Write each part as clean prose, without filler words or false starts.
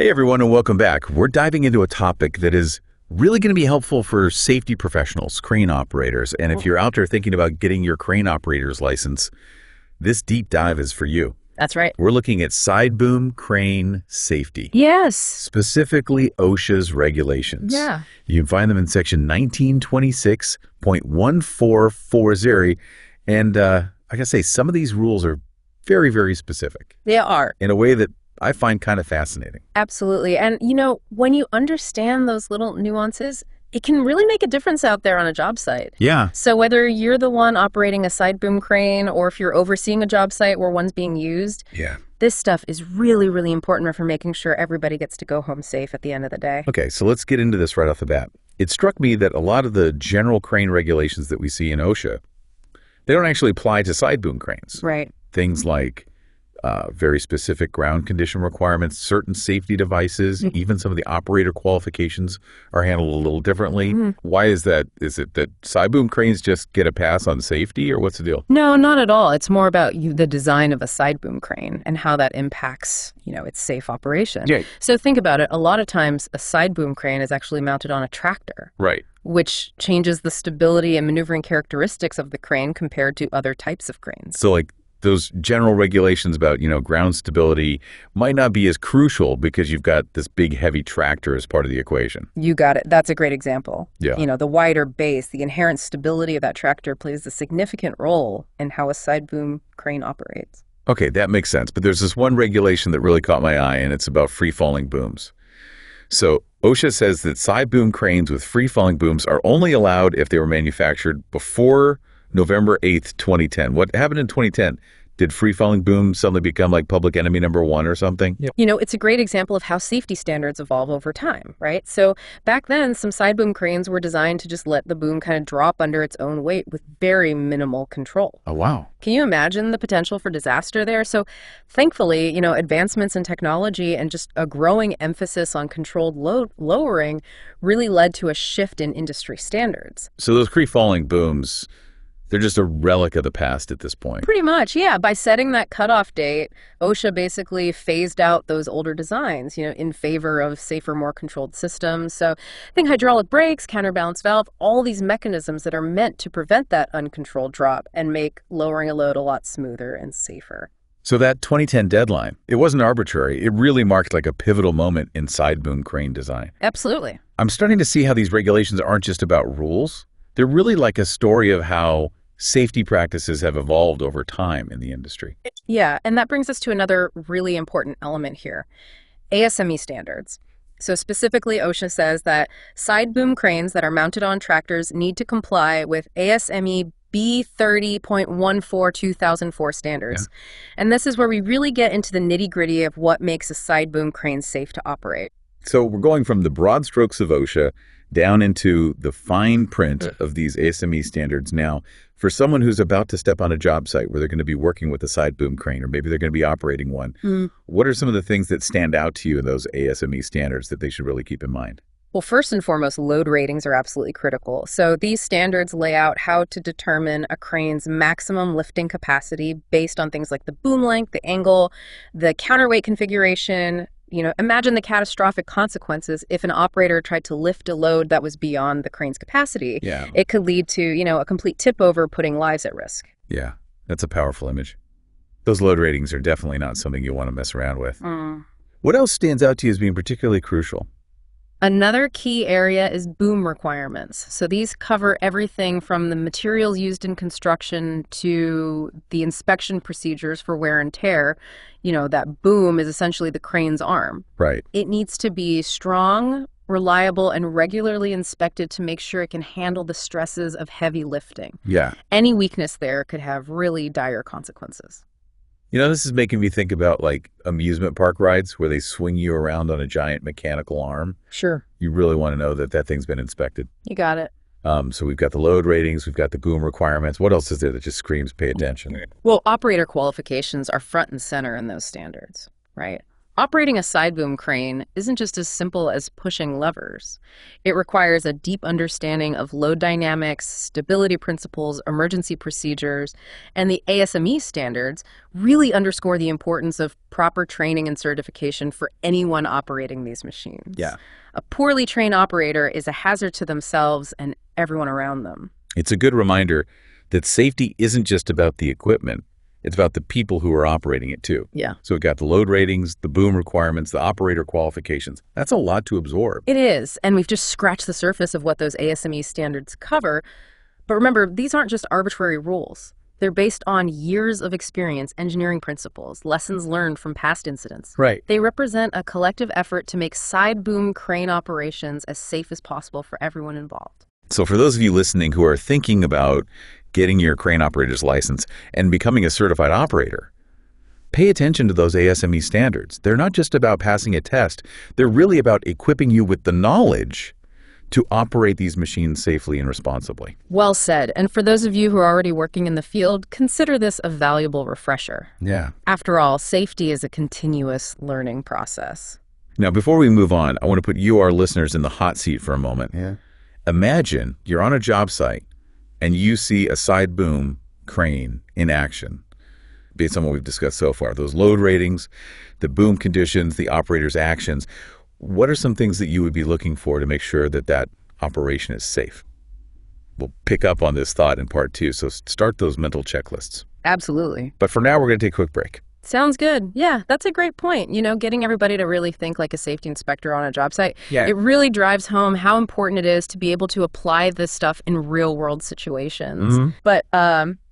Hey everyone, and welcome back. We're diving into a topic that is really going to be helpful for safety professionals, crane operators. And if you're out there thinking about getting your crane operator's license, this deep dive is for you. That's right. We're looking at Sideboom crane safety. Yes. Specifically OSHA's regulations. Yeah. You can find them in section 1926.1440. And I gotta say, some of these rules are very, very specific. They are. In a way that I find kind of fascinating. Absolutely. And, when you understand those little nuances, it can really make a difference out there on a job site. Yeah. So whether you're the one operating a Sideboom crane or if you're overseeing a job site where one's being used, this stuff is really, really important for making sure everybody gets to go home safe at the end of the day. Okay, so let's get into this right off the bat. It struck me that a lot of the general crane regulations that we see in OSHA, they don't actually apply to Sideboom cranes. Right. Things like very specific ground condition requirements, certain safety devices, even some of the operator qualifications are handled a little differently. Why is that? Is it that Sideboom cranes just get a pass on safety, or what's the deal? No, not at all. It's more about the design of a Sideboom crane and how that impacts, its safe operation. Yeah. So think about it. A lot of times a Sideboom crane is actually mounted on a tractor. Right. Which changes the stability and maneuvering characteristics of the crane compared to other types of cranes. So like those general regulations about, ground stability might not be as crucial because you've got this big, heavy tractor as part of the equation. You got it. That's a great example. Yeah. The wider base, the inherent stability of that tractor plays a significant role in how a Sideboom crane operates. Okay, that makes sense. But there's this one regulation that really caught my eye, and it's about free-falling booms. So OSHA says that Sideboom cranes with free-falling booms are only allowed if they were manufactured before November 8th, 2010. What happened in 2010? Did free-falling boom suddenly become like public enemy number one or something? Yep. It's a great example of how safety standards evolve over time, right? So back then, some Sideboom cranes were designed to just let the boom kind of drop under its own weight with very minimal control. Oh, wow. Can you imagine the potential for disaster there? So thankfully, advancements in technology and just a growing emphasis on controlled load lowering really led to a shift in industry standards. So those free-falling booms, they're just a relic of the past at this point. Pretty much, yeah. By setting that cutoff date, OSHA basically phased out those older designs, in favor of safer, more controlled systems. So think hydraulic brakes, counterbalance valve, all these mechanisms that are meant to prevent that uncontrolled drop and make lowering a load a lot smoother and safer. So that 2010 deadline, it wasn't arbitrary. It really marked like a pivotal moment in Sideboom crane design. Absolutely. I'm starting to see how these regulations aren't just about rules. They're really like a story of how safety practices have evolved over time in the industry. Yeah, and that brings us to another really important element here, ASME standards. So specifically, OSHA says that Sideboom cranes that are mounted on tractors need to comply with ASME B30.14 2004 standards. Yeah. And this is where we really get into the nitty-gritty of what makes a Sideboom crane safe to operate. So we're going from the broad strokes of OSHA down into the fine print of these ASME standards. Now, for someone who's about to step on a job site where they're going to be working with a Sideboom crane, or maybe they're going to be operating one, what are some of the things that stand out to you in those ASME standards that they should really keep in mind? Well, first and foremost, load ratings are absolutely critical. So these standards lay out how to determine a crane's maximum lifting capacity based on things like the boom length, the angle, the counterweight configuration. Imagine the catastrophic consequences if an operator tried to lift a load that was beyond the crane's capacity. Yeah. It could lead to, a complete tip over, putting lives at risk. Yeah, that's a powerful image. Those load ratings are definitely not something you want to mess around with. What else stands out to you as being particularly crucial? Another key area is boom requirements. So these cover everything from the materials used in construction to the inspection procedures for wear and tear. That boom is essentially the crane's arm. Right. It needs to be strong, reliable, and regularly inspected to make sure it can handle the stresses of heavy lifting. Yeah. Any weakness there could have really dire consequences. This is making me think about like amusement park rides where they swing you around on a giant mechanical arm. Sure. You really want to know that that thing's been inspected. You got it. So we've got the load ratings, we've got the boom requirements. What else is there that just screams pay attention? Well, operator qualifications are front and center in those standards, right? Operating a side boom crane isn't just as simple as pushing levers. It requires a deep understanding of load dynamics, stability principles, emergency procedures, and the ASME standards really underscore the importance of proper training and certification for anyone operating these machines. Yeah. A poorly trained operator is a hazard to themselves and everyone around them. It's a good reminder that safety isn't just about the equipment. It's about the people who are operating it too. Yeah. So we've got the load ratings, the boom requirements, the operator qualifications. That's a lot to absorb. It is, and we've just scratched the surface of what those ASME standards cover. But remember, these aren't just arbitrary rules. They're based on years of experience, engineering principles, lessons learned from past incidents. Right. They represent a collective effort to make side boom crane operations as safe as possible for everyone involved. So for those of you listening who are thinking about getting your crane operator's license and becoming a certified operator, pay attention to those ASME standards. They're not just about passing a test. They're really about equipping you with the knowledge to operate these machines safely and responsibly. Well said. And for those of you who are already working in the field, consider this a valuable refresher. Yeah. After all, safety is a continuous learning process. Now, before we move on, I want to put you, our listeners, in the hot seat for a moment. Yeah. Imagine you're on a job site and you see a side boom crane in action. Based on what we've discussed so far, those load ratings, the boom conditions, the operator's actions, what are some things that you would be looking for to make sure that that operation is safe? We'll pick up on this thought in part 2, so start those mental checklists. Absolutely. But for now, we're going to take a quick break. Sounds good. Yeah, that's a great point. You know, getting everybody to really think like a safety inspector on a job site. Yeah. It really drives home how important it is to be able to apply this stuff in real world situations. Mm-hmm. But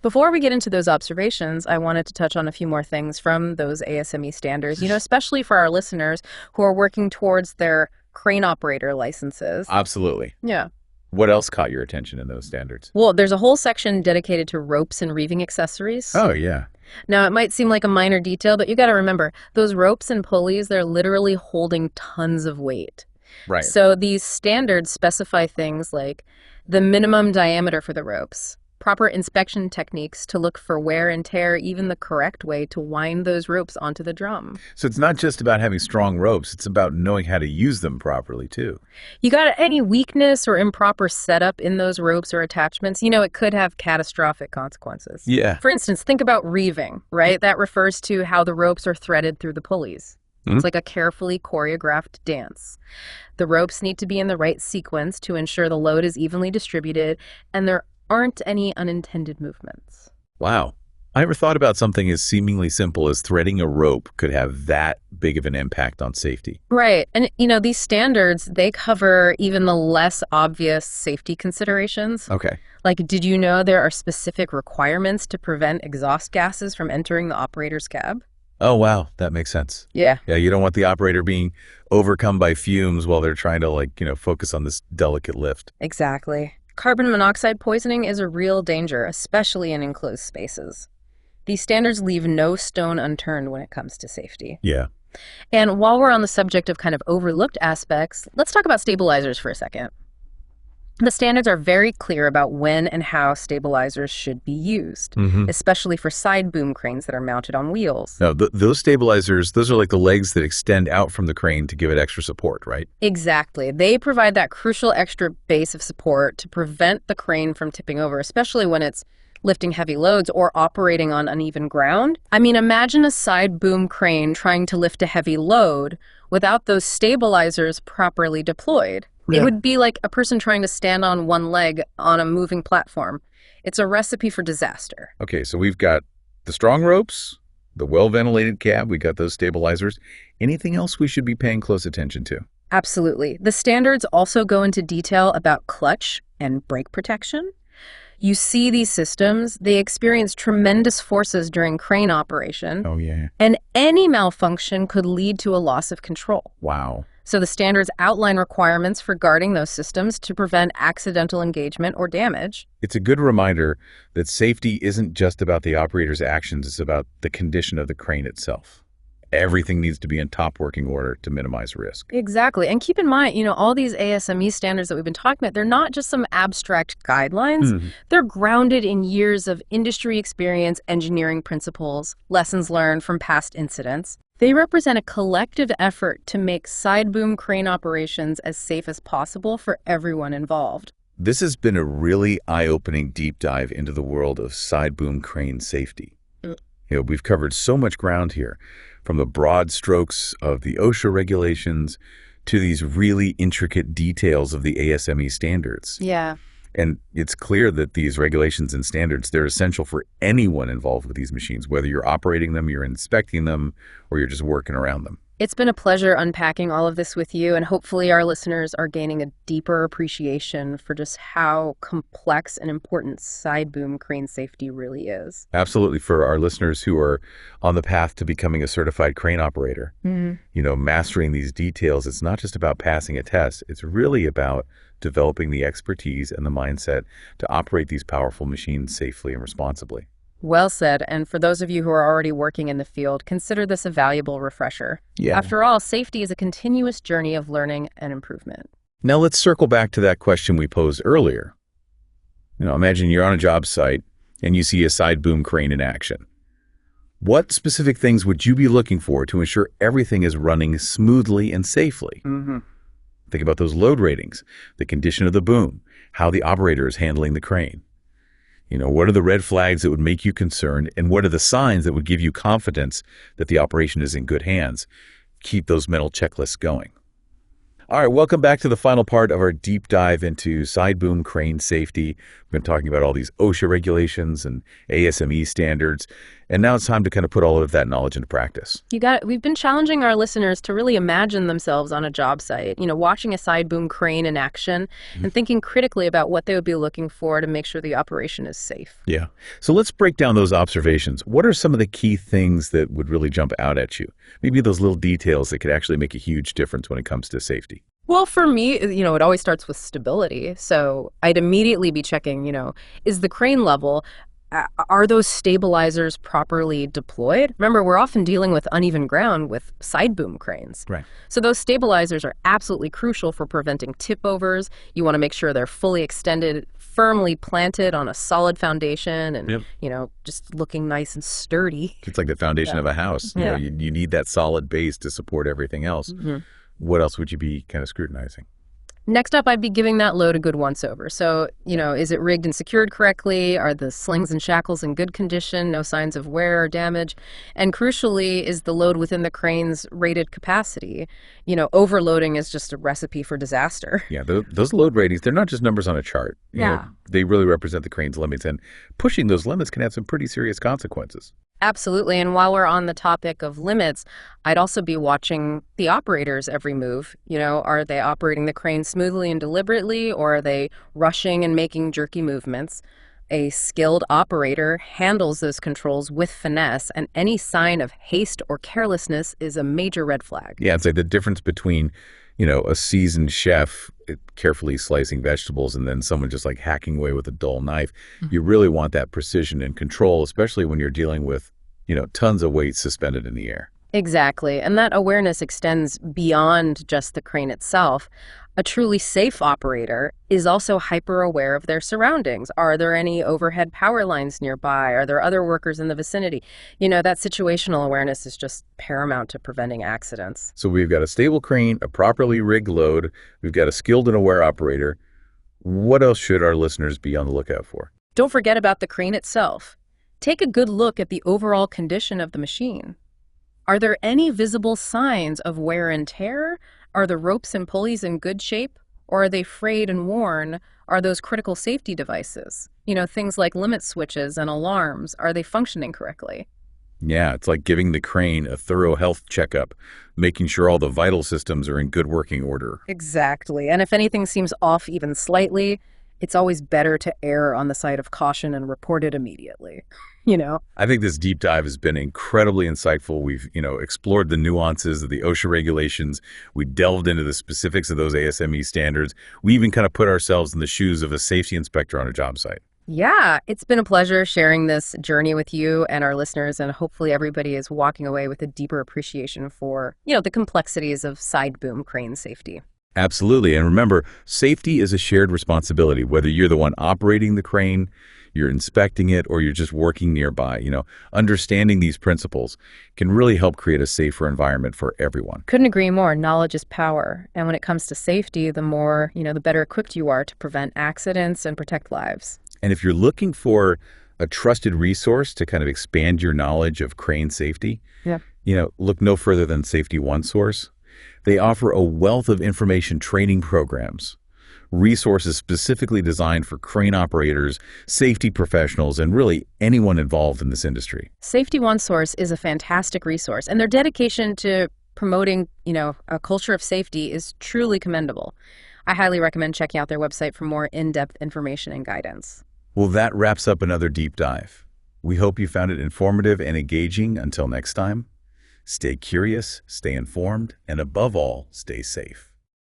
before we get into those observations, I wanted to touch on a few more things from those ASME standards, you know, especially for our listeners who are working towards their crane operator licenses. Absolutely. Yeah. What else caught your attention in those standards? Well, there's a whole section dedicated to ropes and reeving accessories. Oh, yeah. Now, it might seem like a minor detail, but you got to remember, those ropes and pulleys, they're literally holding tons of weight. Right. So these standards specify things like the minimum diameter for the ropes, proper inspection techniques to look for wear and tear, even the correct way to wind those ropes onto the drum. So it's not just about having strong ropes, it's about knowing how to use them properly, too. You got any weakness or improper setup in those ropes or attachments, you know, it could have catastrophic consequences. Yeah. For instance, think about reeving, right? That refers to how the ropes are threaded through the pulleys. Mhm. It's like a carefully choreographed dance. The ropes need to be in the right sequence to ensure the load is evenly distributed and there aren't any unintended movements. Wow. I never thought about something as seemingly simple as threading a rope could have that big of an impact on safety. Right. And, you know, these standards, they cover even the less obvious safety considerations. Okay. Like, did you know there are specific requirements to prevent exhaust gases from entering the operator's cab? Oh, wow. That makes sense. Yeah. Yeah, you don't want the operator being overcome by fumes while they're trying to, focus on this delicate lift. Exactly. Carbon monoxide poisoning is a real danger, especially in enclosed spaces. These standards leave no stone unturned when it comes to safety. Yeah. And while we're on the subject of kind of overlooked aspects, let's talk about stabilizers for a second. The standards are very clear about when and how stabilizers should be used, Mm-hmm. especially for side boom cranes that are mounted on wheels. No, those stabilizers, those are like the legs that extend out from the crane to give it extra support, right? Exactly. They provide that crucial extra base of support to prevent the crane from tipping over, especially when it's lifting heavy loads or operating on uneven ground. I mean, imagine a side boom crane trying to lift a heavy load without those stabilizers properly deployed. Yeah. It would be like a person trying to stand on one leg on a moving platform. It's a recipe for disaster. Okay, so we've got the strong ropes, the well-ventilated cab, we got those stabilizers. Anything else we should be paying close attention to? Absolutely. The standards also go into detail about clutch and brake protection. You see these systems, they experience tremendous forces during crane operation, Oh, yeah. and any malfunction could lead to a loss of control. Wow. So the standards outline requirements for guarding those systems to prevent accidental engagement or damage. It's a good reminder that safety isn't just about the operator's actions, it's about the condition of the crane itself. Everything needs to be in top working order to minimize risk. Exactly. And keep in mind, you know, all these ASME standards that we've been talking about, they're not just some abstract guidelines. Mhm. They're grounded in years of industry experience, engineering principles, lessons learned from past incidents. They represent a collective effort to make side boom crane operations as safe as possible for everyone involved. This has been a really eye-opening deep dive into the world of side boom crane safety. We've covered so much ground here, from the broad strokes of the OSHA regulations to these really intricate details of the ASME standards. Yeah. And it's clear that these regulations and standards, they're essential for anyone involved with these machines, whether you're operating them, you're inspecting them, or you're just working around them. It's been a pleasure unpacking all of this with you, and hopefully our listeners are gaining a deeper appreciation for just how complex and important side boom crane safety really is. Absolutely. For our listeners who are on the path to becoming a certified crane operator, mastering these details, it's not just about passing a test. It's really about developing the expertise and the mindset to operate these powerful machines safely and responsibly. Well said, and for those of you who are already working in the field, consider this a valuable refresher. Yeah. After all, safety is a continuous journey of learning and improvement. Now let's circle back to that question we posed earlier. Imagine you're on a job site and you see a side boom crane in action. What specific things would you be looking for to ensure everything is running smoothly and safely? Think about those load ratings, the condition of the boom, how the operator is handling the crane. What are the red flags that would make you concerned, and what are the signs that would give you confidence that the operation is in good hands? Keep those mental checklists going. All right, welcome back to the final part of our deep dive into side boom crane safety. We've been talking about all these OSHA regulations and ASME standards, and now it's time to kind of put all of that knowledge into practice. You got it. We've been challenging our listeners to really imagine themselves on a job site, watching a side boom crane in action and thinking critically about what they would be looking for to make sure the operation is safe. Yeah. So let's break down those observations. What are some of the key things that would really jump out at you? Maybe those little details that could actually make a huge difference when it comes to safety. Well, for me, it always starts with stability. So I'd immediately be checking, is the crane level, are those stabilizers properly deployed? Remember, we're often dealing with uneven ground with side boom cranes. Right. So those stabilizers are absolutely crucial for preventing tip overs. You want to make sure they're fully extended, firmly planted on a solid foundation and, just looking nice and sturdy. It's like the foundation of a house. You need that solid base to support everything else. What else would you be kind of scrutinizing? Next up, I'd be giving that load a good once-over. So, is it rigged and secured correctly? Are the slings and shackles in good condition? No signs of wear or damage? And crucially, is the load within the crane's rated capacity? Overloading is just a recipe for disaster. Yeah, those load ratings, they're not just numbers on a chart. They really represent the crane's limits, and pushing those limits can have some pretty serious consequences. Absolutely. And while we're on the topic of limits, I'd also be watching the operator's every move. Are they operating the crane smoothly and deliberately, or are they rushing and making jerky movements? A skilled operator handles those controls with finesse, and any sign of haste or carelessness is a major red flag. Yeah, it's like the difference between, a seasoned chef carefully slicing vegetables and then someone just like hacking away with a dull knife. You really want that precision and control, especially when you're dealing with, tons of weight suspended in the air. Exactly. And that awareness extends beyond just the crane itself. A truly safe operator is also hyper-aware of their surroundings. Are there any overhead power lines nearby? Are there other workers in the vicinity? That situational awareness is just paramount to preventing accidents. So we've got a stable crane, a properly rigged load, we've got a skilled and aware operator. What else should our listeners be on the lookout for? Don't forget about the crane itself. Take a good look at the overall condition of the machine. Are there any visible signs of wear and tear? Are the ropes and pulleys in good shape? Or are they frayed and worn? Are those critical safety devices? Things like limit switches and alarms, are they functioning correctly? Yeah, it's like giving the crane a thorough health checkup, making sure all the vital systems are in good working order. Exactly. And if anything seems off even slightly, it's always better to err on the side of caution and report it immediately. I think this deep dive has been incredibly insightful. We've, explored the nuances of the OSHA regulations. We delved into the specifics of those ASME standards. We even kind of put ourselves in the shoes of a safety inspector on a job site. Yeah, it's been a pleasure sharing this journey with you and our listeners, and hopefully everybody is walking away with a deeper appreciation for, the complexities of side boom crane safety. Absolutely. And remember, safety is a shared responsibility, whether you're the one operating the crane, you're inspecting it, or you're just working nearby. Understanding these principles can really help create a safer environment for everyone. Couldn't agree more. Knowledge is power. And when it comes to safety, the more, the better equipped you are to prevent accidents and protect lives. And if you're looking for a trusted resource to kind of expand your knowledge of crane safety, Yeah. look no further than Safety One Source. They offer a wealth of information training programs, resources specifically designed for crane operators, safety professionals, and really anyone involved in this industry. Safety One Source is a fantastic resource, and their dedication to promoting, a culture of safety is truly commendable. I highly recommend checking out their website for more in-depth information and guidance. Well, that wraps up another deep dive. We hope you found it informative and engaging. Until next time, stay curious, stay informed, and above all, stay safe.